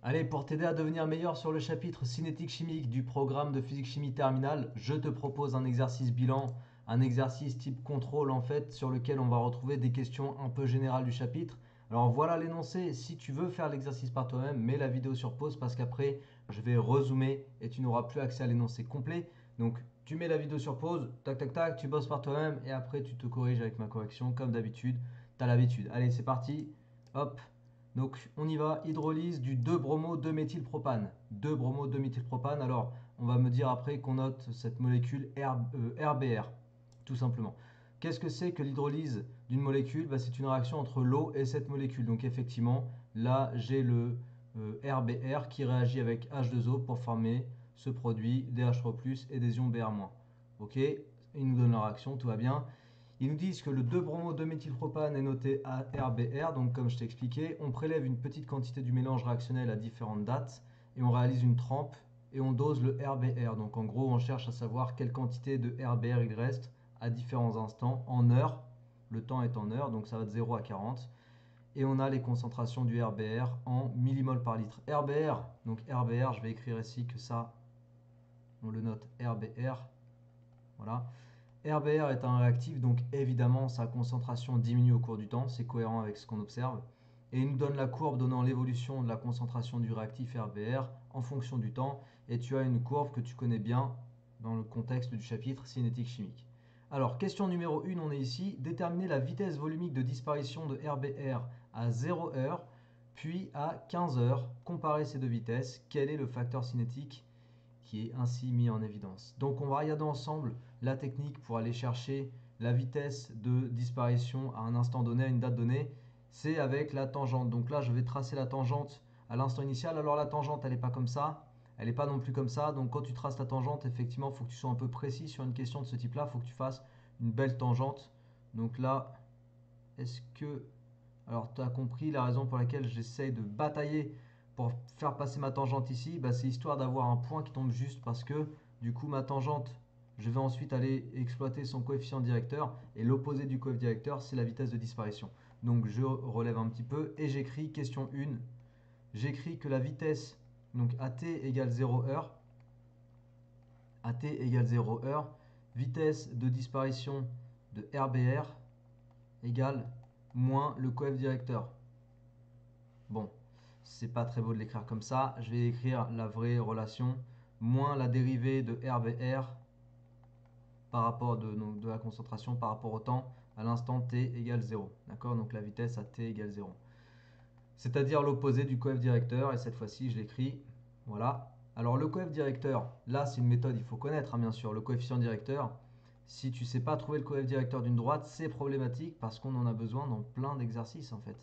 Allez, pour t'aider à devenir meilleur sur le chapitre cinétique chimique du programme de physique-chimie terminale, je te propose un exercice bilan, un exercice type contrôle en fait, sur lequel on va retrouver des questions un peu générales du chapitre. Alors voilà l'énoncé, si tu veux faire l'exercice par toi-même, mets la vidéo sur pause parce qu'après je vais rezoomer et tu n'auras plus accès à l'énoncé complet. Donc tu mets la vidéo sur pause, tac tac tac, tu bosses par toi-même et après tu te corriges avec ma correction comme d'habitude. T'as l'habitude. Allez, c'est parti. Hop. Donc on y va, hydrolyse du 2-bromo 2-méthylpropane. 2-bromo 2-méthylpropane, alors on va me dire après qu'on note cette molécule RBR, tout simplement. Qu'est-ce que c'est que l'hydrolyse d'une molécule? C'est une réaction entre l'eau et cette molécule. Donc effectivement, là j'ai le RBR qui réagit avec H2O pour former ce produit DH3+, et des ions Br-. Ok, il nous donne la réaction, tout va bien. Ils nous disent que le 2-bromo-2-méthylpropane est noté à RBR, donc comme je t'ai expliqué, on prélève une petite quantité du mélange réactionnel à différentes dates et on réalise une trempe et on dose le RBR. Donc en gros, on cherche à savoir quelle quantité de RBR il reste à différents instants en heures. Le temps est en heures, donc ça va de 0 à 40. Et on a les concentrations du RBR en millimol par litre. RBR, donc RBR, je vais écrire ici que ça, on le note RBR. Voilà. RBR est un réactif, donc évidemment sa concentration diminue au cours du temps, c'est cohérent avec ce qu'on observe. Et il nous donne la courbe donnant l'évolution de la concentration du réactif RBR en fonction du temps. Et tu as une courbe que tu connais bien dans le contexte du chapitre cinétique chimique. Alors, question numéro 1, on est ici. Déterminer la vitesse volumique de disparition de RBR à 0 heure, puis à 15 heures. Comparer ces deux vitesses. Quel est le facteur cinétique qui est ainsi mis en évidence? Donc on va regarder ensemble la technique pour aller chercher la vitesse de disparition à un instant donné, à une date donnée. C'est avec la tangente. Donc là je vais tracer la tangente à l'instant initial. Alors la tangente elle n'est pas comme ça, elle n'est pas non plus comme ça. Donc quand tu traces la tangente, effectivement il faut que tu sois un peu précis sur une question de ce type là. Il faut que tu fasses une belle tangente. Donc là, est-ce que... Alors, tu as compris la raison pour laquelle j'essaye de batailler pour faire passer ma tangente ici, c'est histoire d'avoir un point qui tombe juste parce que du coup, ma tangente, je vais ensuite aller exploiter son coefficient directeur et l'opposé du coefficient directeur, c'est la vitesse de disparition. Donc, je relève un petit peu et j'écris question 1. J'écris que la vitesse, donc AT égale 0 heure, AT égale 0 heure, vitesse de disparition de RBR égale moins le coefficient directeur. Bon, c'est pas très beau de l'écrire comme ça. Je vais écrire la vraie relation moins la dérivée de RBR par rapport de la concentration par rapport au temps à l'instant t égale 0. D'accord? Donc la vitesse à t égale 0. C'est-à-dire l'opposé du coefficient directeur. Et cette fois-ci, je l'écris. Voilà. Alors le coefficient directeur, là c'est une méthode, il faut connaître bien sûr. Le coefficient directeur, si tu ne sais pas trouver le coefficient directeur d'une droite, c'est problématique parce qu'on en a besoin dans plein d'exercices en fait.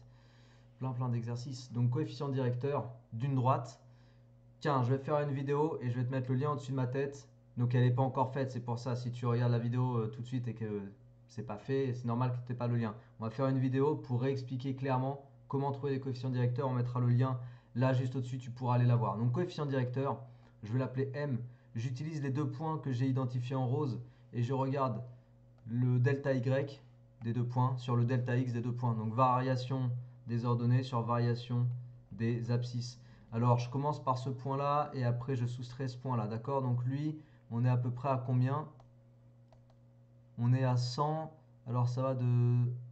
Plein d'exercices. Donc coefficient directeur d'une droite. Tiens, je vais faire une vidéo et je vais te mettre le lien au-dessus de ma tête. Donc elle n'est pas encore faite, c'est pour ça si tu regardes la vidéo tout de suite et que c'est pas fait, c'est normal que tu n'aies pas le lien. On va faire une vidéo pour réexpliquer clairement comment trouver les coefficients directeurs. On mettra le lien là juste au-dessus, tu pourras aller la voir. Donc coefficient directeur, je vais l'appeler M. J'utilise les deux points que j'ai identifiés en rose et je regarde le delta Y des deux points sur le delta X des deux points. Donc variation des ordonnées sur variation des abscisses. Alors je commence par ce point là et après je soustrais ce point là, d'accord? Donc lui, on est à peu près à combien? On est à 100, alors ça va de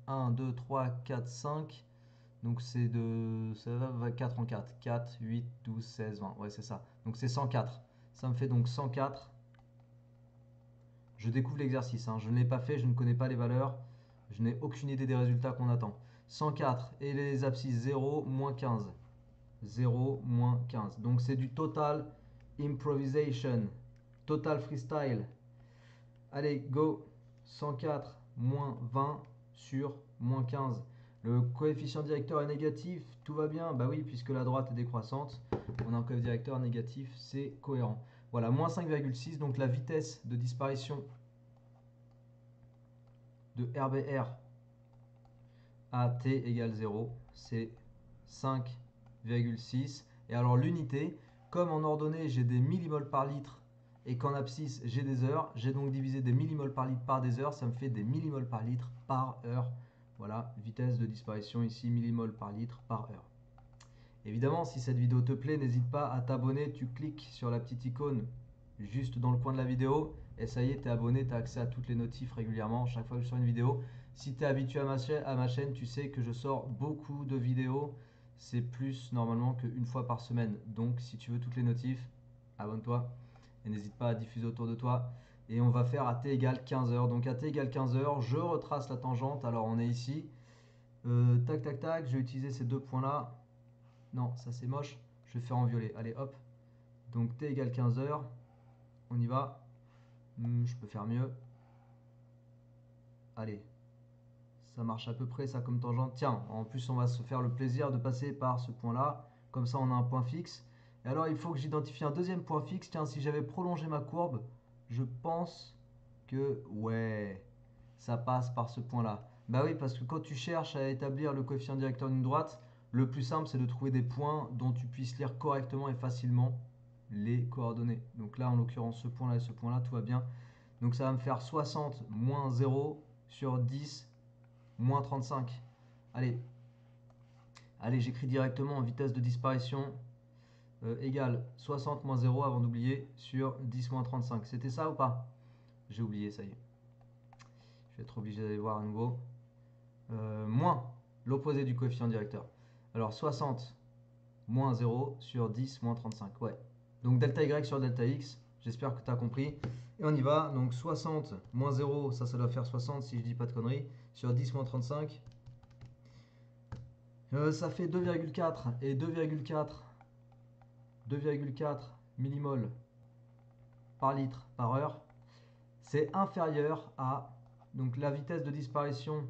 1, 2, 3, 4, 5, donc c'est de, ça va 4 en 4, 4, 8, 12, 16, 20, ouais c'est ça, donc c'est 104, ça me fait donc 104. Je découvre l'exercice, hein. Je ne l'ai pas fait, je ne connais pas les valeurs, je n'ai aucune idée des résultats qu'on attend. 104 et les abscisses 0, moins 15. 0, moins 15. Donc c'est du total improvisation, total freestyle. Allez, go. 104 moins 20 sur moins 15. Le coefficient directeur est négatif, tout va bien. Bah oui, puisque la droite est décroissante, on a un coefficient directeur négatif, c'est cohérent. Voilà, moins 5,6, donc la vitesse de disparition de RBR à t égale 0, c'est 5,6. Et alors l'unité, comme en ordonnée j'ai des millimoles par litre et qu'en abscisse j'ai des heures, j'ai donc divisé des millimoles par litre par des heures, ça me fait des millimoles par litre par heure. Voilà, vitesse de disparition ici, millimoles par litre par heure. Évidemment, si cette vidéo te plaît, n'hésite pas à t'abonner. Tu cliques sur la petite icône juste dans le coin de la vidéo et ça y est, tu es abonné, tu as accès à toutes les notifs régulièrement chaque fois que je sors une vidéo. Si tu es habitué à ma chaîne, tu sais que je sors beaucoup de vidéos. C'est plus normalement qu'une fois par semaine. Donc si tu veux toutes les notifs, abonne-toi et n'hésite pas à diffuser autour de toi. Et on va faire à t égale 15 heures. Donc à t égale 15 heures, je retrace la tangente. Alors on est ici. Tac, tac, tac. Je vais utiliser ces deux points là. Non, ça c'est moche. Je vais faire en violet. Allez, hop. Donc t égale 15 heures. On y va. Je peux faire mieux. Allez. Ça marche à peu près ça comme tangente. Tiens, en plus on va se faire le plaisir de passer par ce point là. Comme ça on a un point fixe. Et alors il faut que j'identifie un deuxième point fixe. Tiens, si j'avais prolongé ma courbe, je pense que ouais, ça passe par ce point là. Bah oui, parce que quand tu cherches à établir le coefficient directeur d'une droite, le plus simple c'est de trouver des points dont tu puisses lire correctement et facilement les coordonnées. Donc là en l'occurrence ce point là et ce point là, tout va bien. Donc ça va me faire 60 moins 0 sur 10 moins 35. Allez, allez, j'écris directement en vitesse de disparition égale 60 moins 0 avant d'oublier sur 10 moins 35. C'était ça ou pas? J'ai oublié, ça y est. Je vais être obligé d'aller voir à nouveau. Moins l'opposé du coefficient directeur. Alors 60 moins 0 sur 10 moins 35. Ouais. Donc delta y sur delta x. J'espère que tu as compris. Et on y va. Donc 60 moins 0, ça doit faire 60 si je dis pas de conneries. Sur 10 moins 35. Ça fait 2,4 et 2,4 millimol par litre par heure. C'est inférieur à, donc la vitesse de disparition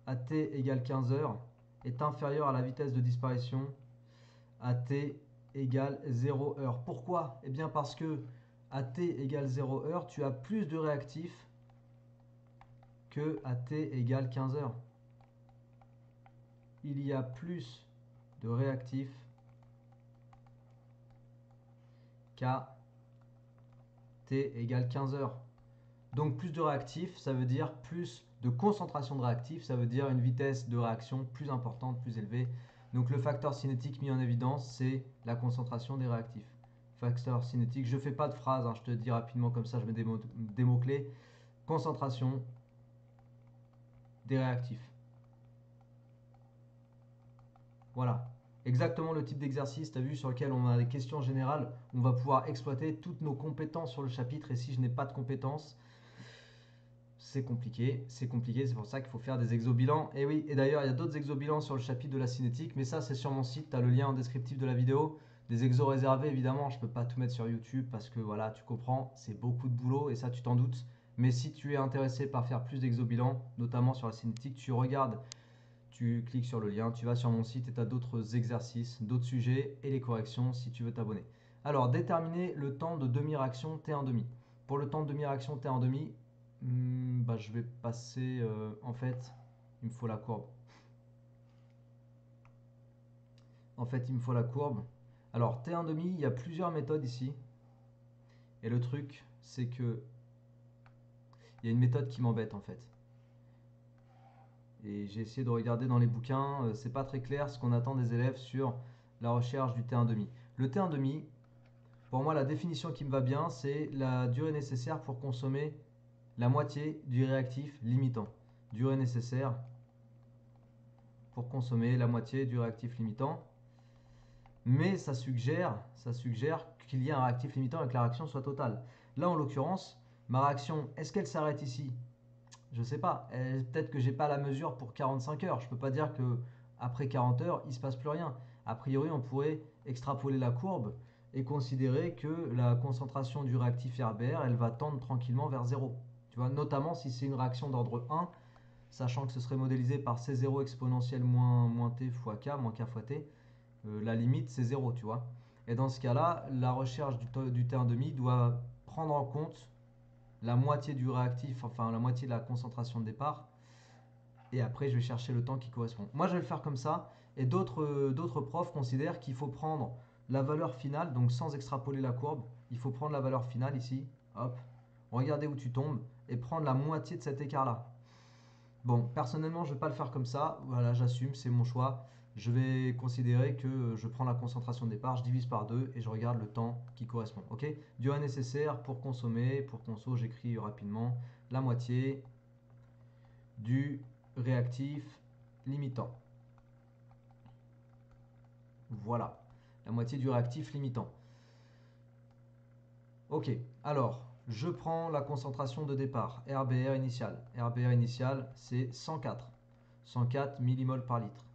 à t égale 15 heures est inférieure à la vitesse de disparition à t égale 0 heure. Pourquoi? Eh bien parce que à t égale 0 heure, tu as plus de réactifs que à t égale 15 heures. Il y a plus de réactifs qu'à t égale 15 heures. Donc plus de réactifs, ça veut dire plus de concentration de réactifs, ça veut dire une vitesse de réaction plus importante, plus élevée. Donc le facteur cinétique mis en évidence, c'est la concentration des réactifs. Facteur cinétique, je ne fais pas de phrase, hein, je te dis rapidement comme ça, je mets des mots-clés. Concentration des réactifs. Voilà. Exactement le type d'exercice, tu as vu, sur lequel on a des questions générales. On va pouvoir exploiter toutes nos compétences sur le chapitre. Et si je n'ai pas de compétences, c'est compliqué, c'est pour ça qu'il faut faire des exobilans. Et oui, et d'ailleurs, il y a d'autres exobilans sur le chapitre de la cinétique, mais ça, c'est sur mon site, tu as le lien en descriptif de la vidéo. Des exos réservés, évidemment, je ne peux pas tout mettre sur YouTube parce que voilà, tu comprends, c'est beaucoup de boulot et ça, tu t'en doutes. Mais si tu es intéressé par faire plus d'exobilans, notamment sur la cinétique, tu regardes, tu cliques sur le lien, tu vas sur mon site et tu as d'autres exercices, d'autres sujets et les corrections si tu veux t'abonner. Alors, déterminer le temps de demi-réaction T1,5. Pour le temps de demi-réaction T1,5, je vais passer, en fait, il me faut la courbe. En fait, il me faut la courbe. Alors, T1,5, il y a plusieurs méthodes ici. Et le truc, c'est que il y a une méthode qui m'embête en fait. Et j'ai essayé de regarder dans les bouquins, c'est pas très clair ce qu'on attend des élèves sur la recherche du T1,5. Le T1,5, pour moi, la définition qui me va bien, c'est la durée nécessaire pour consommer la moitié du réactif limitant. Durée nécessaire pour consommer la moitié du réactif limitant. Mais ça suggère qu'il y a un réactif limitant et que la réaction soit totale. Là, en l'occurrence, ma réaction, est-ce qu'elle s'arrête ici? Je ne sais pas. Peut-être que j'ai pas la mesure pour 45 heures. Je ne peux pas dire que après 40 heures, il ne se passe plus rien. A priori, on pourrait extrapoler la courbe et considérer que la concentration du réactif RBR, elle va tendre tranquillement vers 0. Tu vois, notamment si c'est une réaction d'ordre 1, sachant que ce serait modélisé par C0 exponentielle moins T fois K, moins K fois T. La limite c'est 0, tu vois. Et dans ce cas-là, la recherche du T1,5 doit prendre en compte la moitié du réactif, enfin la moitié de la concentration de départ. Et après, je vais chercher le temps qui correspond. Moi, je vais le faire comme ça. Et d'autres profs considèrent qu'il faut prendre la valeur finale, donc sans extrapoler la courbe. Il faut prendre la valeur finale ici. Hop. Regardez où tu tombes et prendre la moitié de cet écart-là. Bon, personnellement, je ne vais pas le faire comme ça. Voilà, j'assume, c'est mon choix. je vais considérer que je prends la concentration de départ, je divise par 2 et je regarde le temps qui correspond. Ok? Durée nécessaire pour consommer, pour conso, j'écris rapidement la moitié du réactif limitant. Voilà, la moitié du réactif limitant. Ok, alors je prends la concentration de départ, RBR initial. RBR initial, c'est 104. 104 millimoles par litre.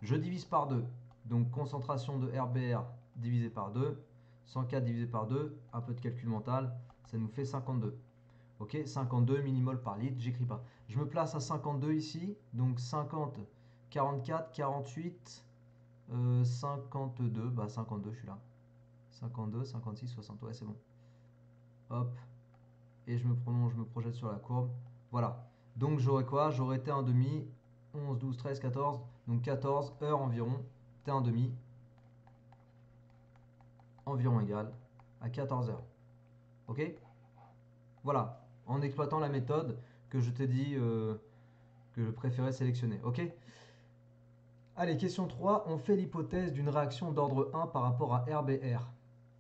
Je divise par 2. Donc concentration de RBR divisé par 2. 104 divisé par 2, un peu de calcul mental, ça nous fait 52. Ok, 52 millimoles par litre, j'écris pas. Je me place à 52 ici, donc 50, 44, 48, 52, bah 52, je suis là. 52, 56, 60, ouais, c'est bon. Hop, et je me prolonge, je me projette sur la courbe. Voilà. Donc j'aurais quoi? J'aurais T1,5, 11, 12, 13, 14, donc 14 heures environ, T1,5, environ égal à 14 heures. Ok? Voilà. En exploitant la méthode que je t'ai dit que je préférais sélectionner. Ok? Allez, question 3. On fait l'hypothèse d'une réaction d'ordre 1 par rapport à RBR.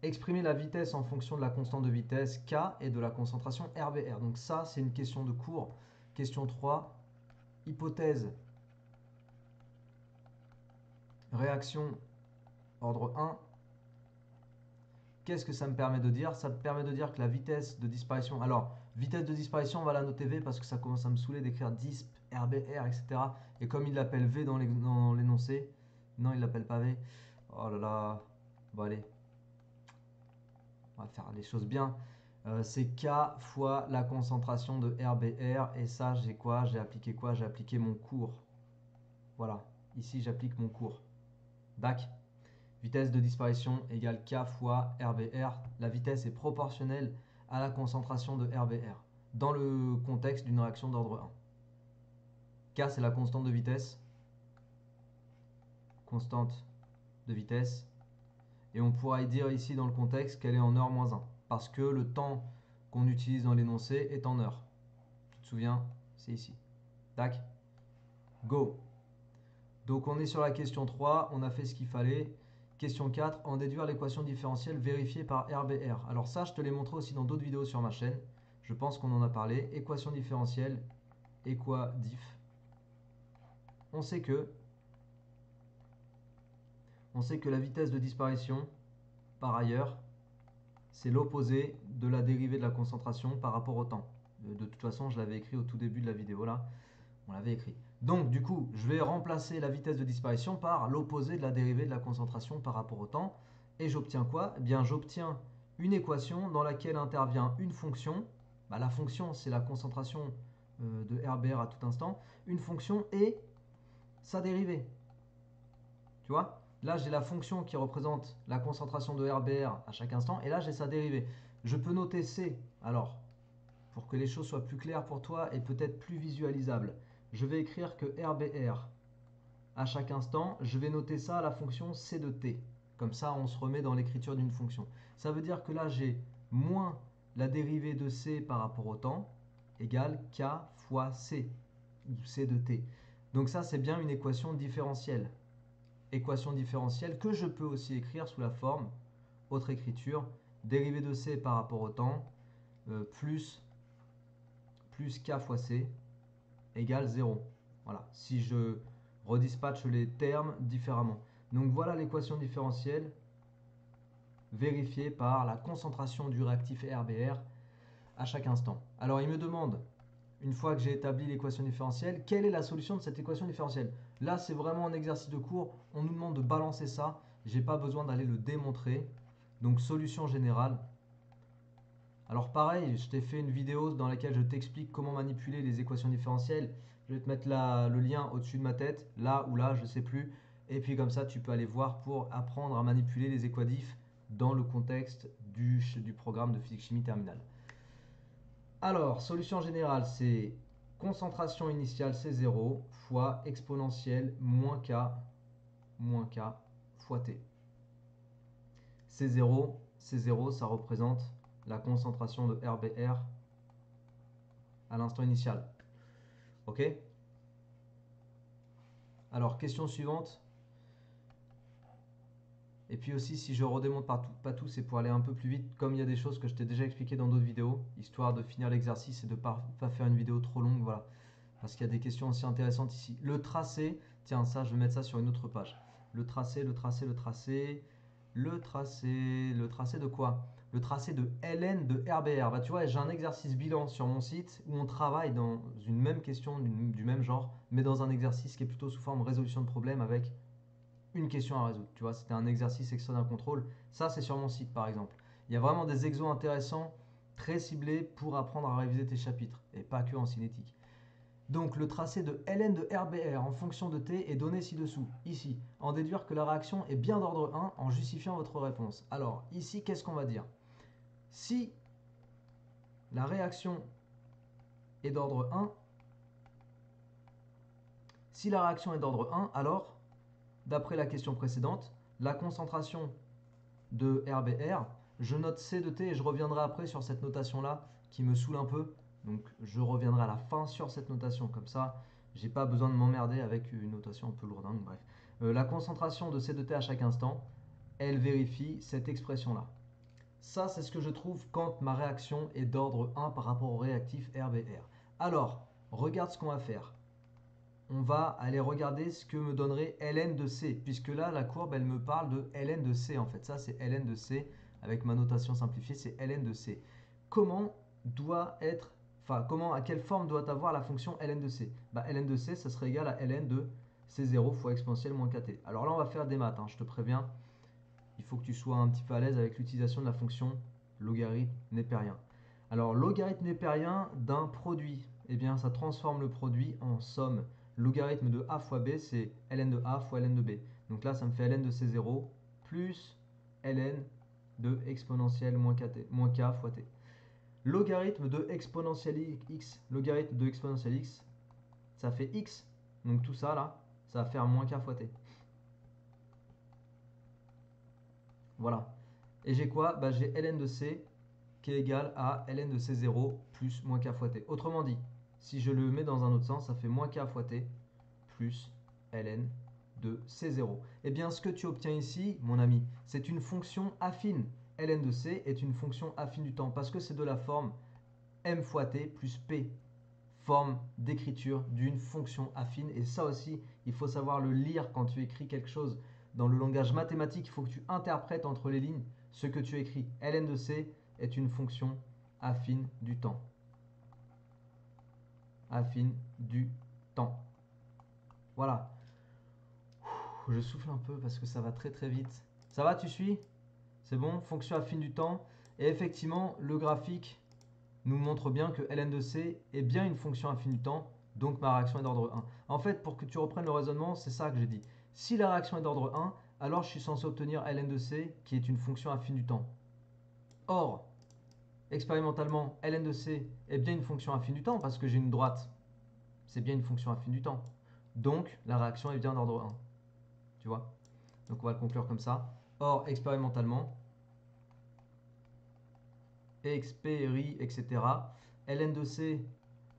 Exprimer la vitesse en fonction de la constante de vitesse K et de la concentration RBR. Donc ça, c'est une question de cours. Question 3. Hypothèse. Réaction ordre 1. Qu'est-ce que ça me permet de dire? Ça me permet de dire que la vitesse de disparition... Alors, vitesse de disparition, on va la noter V parce que ça commence à me saouler d'écrire disp, RBR, etc. Et comme il l'appelle V dans l'énoncé... Non, il l'appelle pas V. Oh là là. Bon, allez. On va faire les choses bien. C'est K fois la concentration de RBR. Et ça, j'ai quoi? J'ai appliqué quoi? J'ai appliqué mon cours. Voilà. Ici, j'applique mon cours. Dac. Vitesse de disparition égale K fois RBR. La vitesse est proportionnelle à la concentration de RBR dans le contexte d'une réaction d'ordre 1. K, c'est la constante de vitesse. Constante de vitesse. Et on pourra dire ici dans le contexte qu'elle est en heure moins 1. Parce que le temps qu'on utilise dans l'énoncé est en heure. Tu te souviens? C'est ici. Tac. Go. Donc on est sur la question 3. On a fait ce qu'il fallait. Question 4. En déduire l'équation différentielle vérifiée par RBR. Alors ça, je te l'ai montré aussi dans d'autres vidéos sur ma chaîne. Je pense qu'on en a parlé. Équation différentielle. Équadif. On sait que la vitesse de disparition, par ailleurs, c'est l'opposé de la dérivée de la concentration par rapport au temps. De toute façon, je l'avais écrit au tout début de la vidéo là. On l'avait écrit. Donc, du coup, je vais remplacer la vitesse de disparition par l'opposé de la dérivée de la concentration par rapport au temps. Et j'obtiens quoi? Eh bien, j'obtiens une équation dans laquelle intervient une fonction. Bah, la fonction, c'est la concentration de RBR à tout instant. Une fonction et sa dérivée. Tu vois? Là, j'ai la fonction qui représente la concentration de RBR à chaque instant. Et là, j'ai sa dérivée. Je peux noter C. Alors, pour que les choses soient plus claires pour toi et peut-être plus visualisables, je vais écrire que RBR à chaque instant, je vais noter ça à la fonction C de t. Comme ça, on se remet dans l'écriture d'une fonction. Ça veut dire que là, j'ai moins la dérivée de C par rapport au temps égale K fois C, ou C de t. Donc ça, c'est bien une équation différentielle. Équation différentielle que je peux aussi écrire sous la forme, autre écriture, dérivée de C par rapport au temps, plus K fois C égale 0. Voilà, si je redispatche les termes différemment. Donc voilà l'équation différentielle vérifiée par la concentration du réactif RBR à chaque instant. Alors il me demande, une fois que j'ai établi l'équation différentielle, quelle est la solution de cette équation différentielle? Là, c'est vraiment un exercice de cours. On nous demande de balancer ça. Je n'ai pas besoin d'aller le démontrer. Donc solution générale. Alors pareil, je t'ai fait une vidéo dans laquelle je t'explique comment manipuler les équations différentielles. Je vais te mettre le lien au-dessus de ma tête, là ou là, je ne sais plus. Et puis comme ça, tu peux aller voir pour apprendre à manipuler les équadifs dans le contexte du programme de physique-chimie terminale. Alors, solution générale, c'est concentration initiale, c'est 0, fois exponentielle moins K fois T. C0, ça représente la concentration de RBR à l'instant initial. Ok? Alors, question suivante. Et puis aussi, si je redémonte pas tout, c'est pour aller un peu plus vite, comme il y a des choses que je t'ai déjà expliqué dans d'autres vidéos, histoire de finir l'exercice et de pas faire une vidéo trop longue, voilà. Parce qu'il y a des questions aussi intéressantes ici. Le tracé, tiens, ça, je vais mettre ça sur une autre page. Le tracé, le tracé, le tracé, le tracé de quoi? Le tracé de LN de RBR. Bah, tu vois, j'ai un exercice bilan sur mon site où on travaille dans une même question du même genre, mais dans un exercice qui est plutôt sous forme résolution de problème avec une question à résoudre. Tu vois, c'était un exercice extrait d'un contrôle. Ça, c'est sur mon site, par exemple. Il y a vraiment des exos intéressants, très ciblés pour apprendre à réviser tes chapitres, et pas que en cinétique. Donc le tracé de Ln de RBR en fonction de t est donné ci-dessous. Ici, en déduire que la réaction est bien d'ordre 1 en justifiant votre réponse. Alors ici, qu'est-ce qu'on va dire? Si la réaction est d'ordre 1, si la réaction est d'ordre 1, alors, d'après la question précédente, la concentration de RBR, je note C de T et je reviendrai après sur cette notation-là qui me saoule un peu. Donc je reviendrai à la fin sur cette notation, comme ça j'ai pas besoin de m'emmerder avec une notation un peu lourdingue, bref. La concentration de C de T à chaque instant, elle vérifie cette expression-là. Ça, c'est ce que je trouve quand ma réaction est d'ordre 1 par rapport au réactif RBR. Alors, regarde ce qu'on va faire. On va aller regarder ce que me donnerait Ln de C, puisque là, la courbe, elle me parle de Ln de C, en fait. Ça, c'est Ln de C, avec ma notation simplifiée, c'est Ln de C. Comment doit être, à quelle forme doit avoir la fonction Ln de C? Ln de C, ça serait égal à Ln de C0 fois exponentielle moins kt. Alors là, on va faire des maths, hein, je te préviens. Il faut que tu sois un petit peu à l'aise avec l'utilisation de la fonction logarithme népérien. Alors, logarithme népérien d'un produit, eh bien, ça transforme le produit en somme. Logarithme de a fois b, c'est ln de a fois ln de b. Donc là, ça me fait ln de c0 plus ln de exponentielle moins k fois t. Logarithme de exponentielle x, logarithme de exponentielle x, ça fait x. Donc tout ça, là, ça va faire moins k fois t. Voilà. Et j'ai quoi? J'ai ln de c qui est égal à ln de c0 plus moins k fois t. Autrement dit, si je le mets dans un autre sens, ça fait moins k fois t plus ln de c0. Eh bien, ce que tu obtiens ici, mon ami, c'est une fonction affine. Ln de c est une fonction affine du temps parce que c'est de la forme m fois t plus p, forme d'écriture d'une fonction affine. Et ça aussi, il faut savoir le lire quand tu écris quelque chose. Dans le langage mathématique, il faut que tu interprètes entre les lignes ce que tu écris. Ln de c est une fonction affine du temps. Affine du temps. Voilà. Je souffle un peu parce que ça va très très vite. Ça va, tu suis? C'est bon? Fonction affine du temps. Et effectivement, le graphique nous montre bien que ln de c est bien une fonction affine du temps, donc ma réaction est d'ordre 1. En fait, pour que tu reprennes le raisonnement, c'est ça que j'ai dit. Si la réaction est d'ordre 1, alors je suis censé obtenir ln de c qui est une fonction affine du temps. Or, expérimentalement, ln de c est bien une fonction affine du temps parce que j'ai une droite. C'est bien une fonction affine du temps. Donc, la réaction est bien d'ordre 1. Tu vois? Donc, on va le conclure comme ça. Or, expérimentalement, etc., ln de c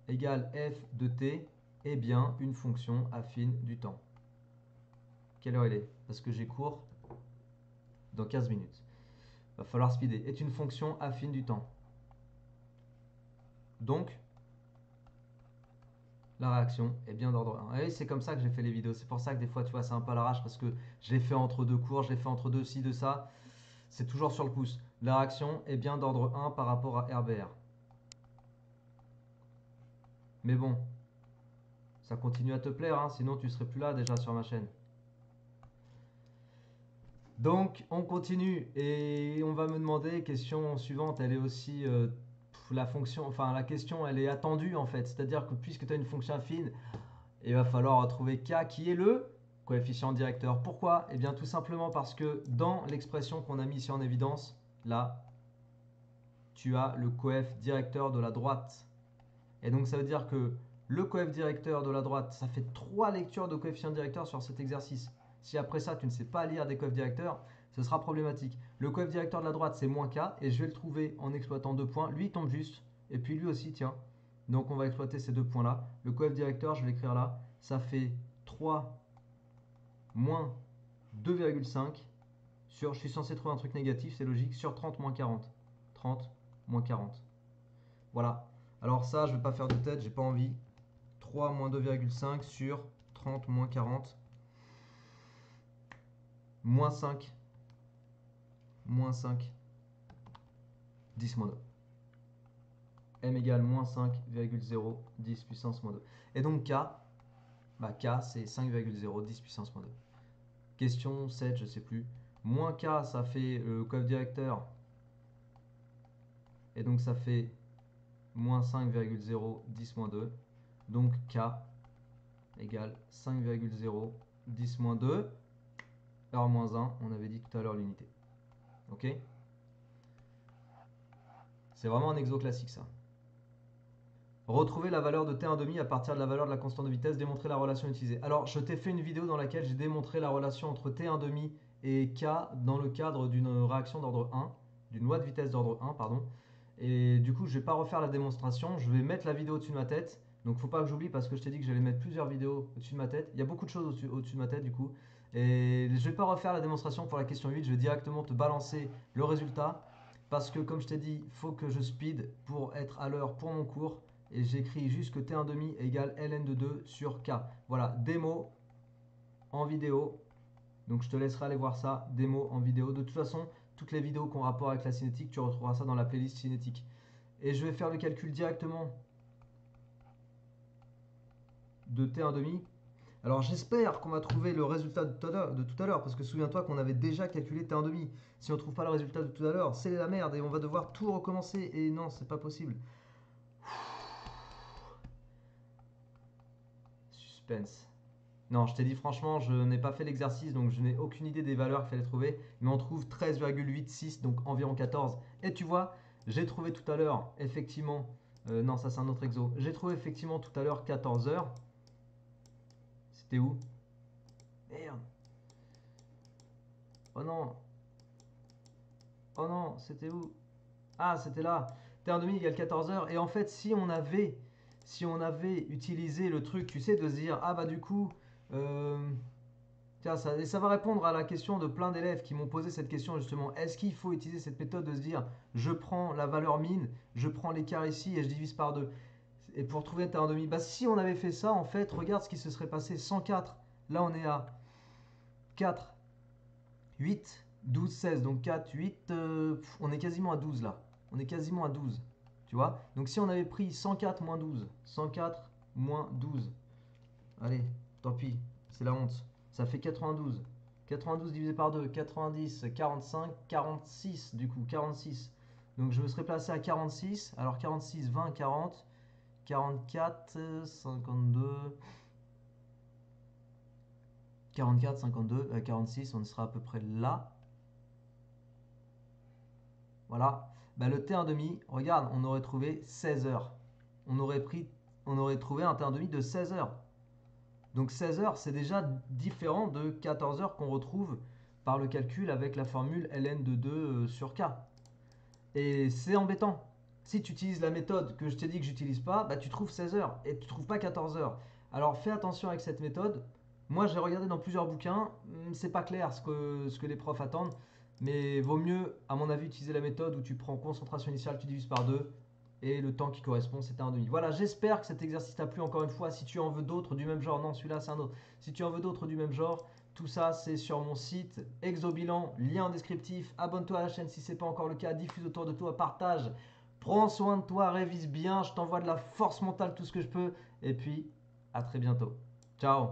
égale f de t est bien une fonction affine du temps. Quelle heure il est? Parce que j'ai cours dans 15 minutes. Va falloir speeder. Est une fonction affine du temps. Donc, la réaction est bien d'ordre 1. Et c'est comme ça que j'ai fait les vidéos. C'est pour ça que des fois, tu vois, c'est un peu à l'arrache parce que je l'ai fait entre deux cours, je l'ai fait entre deux ci, de ça. C'est toujours sur le pouce. La réaction est bien d'ordre 1 par rapport à RBR. Mais bon, ça continue à te plaire, hein, sinon tu serais plus là déjà sur ma chaîne. Donc, on continue et on va me demander, question suivante, elle est aussi la fonction, enfin la question, elle est attendue en fait. C'est-à-dire que puisque tu as une fonction affine, il va falloir trouver K qui est le coefficient directeur. Pourquoi? Eh bien tout simplement parce que dans l'expression qu'on a mis ici en évidence, là, tu as le coef directeur de la droite. Et donc ça veut dire que le coef directeur de la droite, ça fait 3 lectures de coefficient directeur sur cet exercice. Si après ça, tu ne sais pas lire des coefs directeurs, ce sera problématique. Le coef directeur de la droite, c'est moins K, et je vais le trouver en exploitant 2 points. Lui, il tombe juste, et puis lui aussi, tiens. Donc on va exploiter ces 2 points-là. Le coef directeur, je vais l'écrire là, ça fait 3 moins 2,5 sur, je suis censé trouver un truc négatif, c'est logique, sur 30 moins 40. 30 moins 40. Voilà. Alors ça, je ne vais pas faire de tête, j'ai pas envie. 3 moins 2,5 sur 30 moins 40. Moins 5. Moins 5. 10 moins 2. M égale moins 5,0 10 puissance moins 2. Et donc K, K c'est 5,0 10 puissance moins 2. Question 7, je sais plus. Moins K, ça fait le coefficient directeur. Et donc ça fait moins 5,0 10 moins 2. Donc K égale 5,0 10 moins 2. R moins 1, on avait dit tout à l'heure l'unité. Ok? C'est vraiment un exo classique ça. Retrouver la valeur de t1,5 à partir de la valeur de la constante de vitesse, démontrer la relation utilisée. Alors, je t'ai fait une vidéo dans laquelle j'ai démontré la relation entre t1,5 et k dans le cadre d'une réaction d'ordre 1, d'une loi de vitesse d'ordre 1, pardon. Et du coup, je ne vais pas refaire la démonstration, je vais mettre la vidéo au-dessus de ma tête. Donc, faut pas que j'oublie parce que je t'ai dit que j'allais mettre plusieurs vidéos au-dessus de ma tête. Il y a beaucoup de choses au-dessus de ma tête du coup. Et je ne vais pas refaire la démonstration pour la question 8, je vais directement te balancer le résultat. Parce que comme je t'ai dit, il faut que je speed pour être à l'heure pour mon cours. Et j'écris juste que t1,5 égale ln de 2 sur k. Voilà, démo en vidéo. Donc je te laisserai aller voir ça, démo en vidéo. De toute façon, toutes les vidéos qui ont rapport avec la cinétique, tu retrouveras ça dans la playlist cinétique. Et je vais faire le calcul directement de t1,5. Alors j'espère qu'on va trouver le résultat de tout à l'heure, parce que souviens-toi qu'on avait déjà calculé t1,5. Si on ne trouve pas le résultat de tout à l'heure, c'est la merde et on va devoir tout recommencer. Et non, c'est pas possible. Suspense. Non, je t'ai dit franchement, je n'ai pas fait l'exercice, donc je n'ai aucune idée des valeurs qu'il fallait trouver. Mais on trouve 13,86, donc environ 14. Et tu vois, j'ai trouvé tout à l'heure, effectivement... non, ça c'est un autre exo. J'ai trouvé effectivement tout à l'heure 14 heures. C'était où? Merde. Oh non. Oh non, c'était où? Ah, c'était là. T1,5 égale 14 heures. Et en fait, si on avait utilisé le truc, tu sais, de se dire, ah bah du coup... tiens, ça va répondre à la question de plein d'élèves qui m'ont posé cette question justement. Est-ce qu'il faut utiliser cette méthode de se dire, je prends la valeur mine, je prends l'écart ici et je divise par 2. Et pour trouver t1,5, bah si on avait fait ça, en fait, regarde ce qui se serait passé. 104, là on est à 4, 8, 12, 16. Donc 4, 8, on est quasiment à 12 là. On est quasiment à 12. Tu vois? Donc si on avait pris 104 moins 12, 104 moins 12, allez, tant pis, c'est la honte. Ça fait 92. 92 divisé par 2, 90, 45, 46 du coup, 46. Donc je me serais placé à 46. Alors 46, 20, 40, 44, 52, 44, 52, 46, on sera à peu près là. Voilà. Bah, le t1,5, regarde, on aurait trouvé 16 heures. On aurait trouvé un t1,5 de 16 heures. Donc 16 heures, c'est déjà différent de 14 heures qu'on retrouve par le calcul avec la formule ln de 2 sur k. Et c'est embêtant. Si tu utilises la méthode que je t'ai dit que j'utilise pas, bah tu trouves 16 heures et tu trouves pas 14 heures. Alors fais attention avec cette méthode. Moi j'ai regardé dans plusieurs bouquins, c'est pas clair ce que les profs attendent, mais vaut mieux, à mon avis, utiliser la méthode où tu prends concentration initiale, tu divises par 2 et le temps qui correspond c'est 1,5. Voilà, j'espère que cet exercice t'a plu encore une fois. Si tu en veux d'autres du même genre, non celui-là c'est un autre. Si tu en veux d'autres du même genre, tout ça c'est sur mon site Exobilan, lien en descriptif. Abonne-toi à la chaîne si ce n'est pas encore le cas, diffuse autour de toi, partage. Prends soin de toi, révise bien, je t'envoie de la force mentale, tout ce que je peux. Et puis, à très bientôt. Ciao.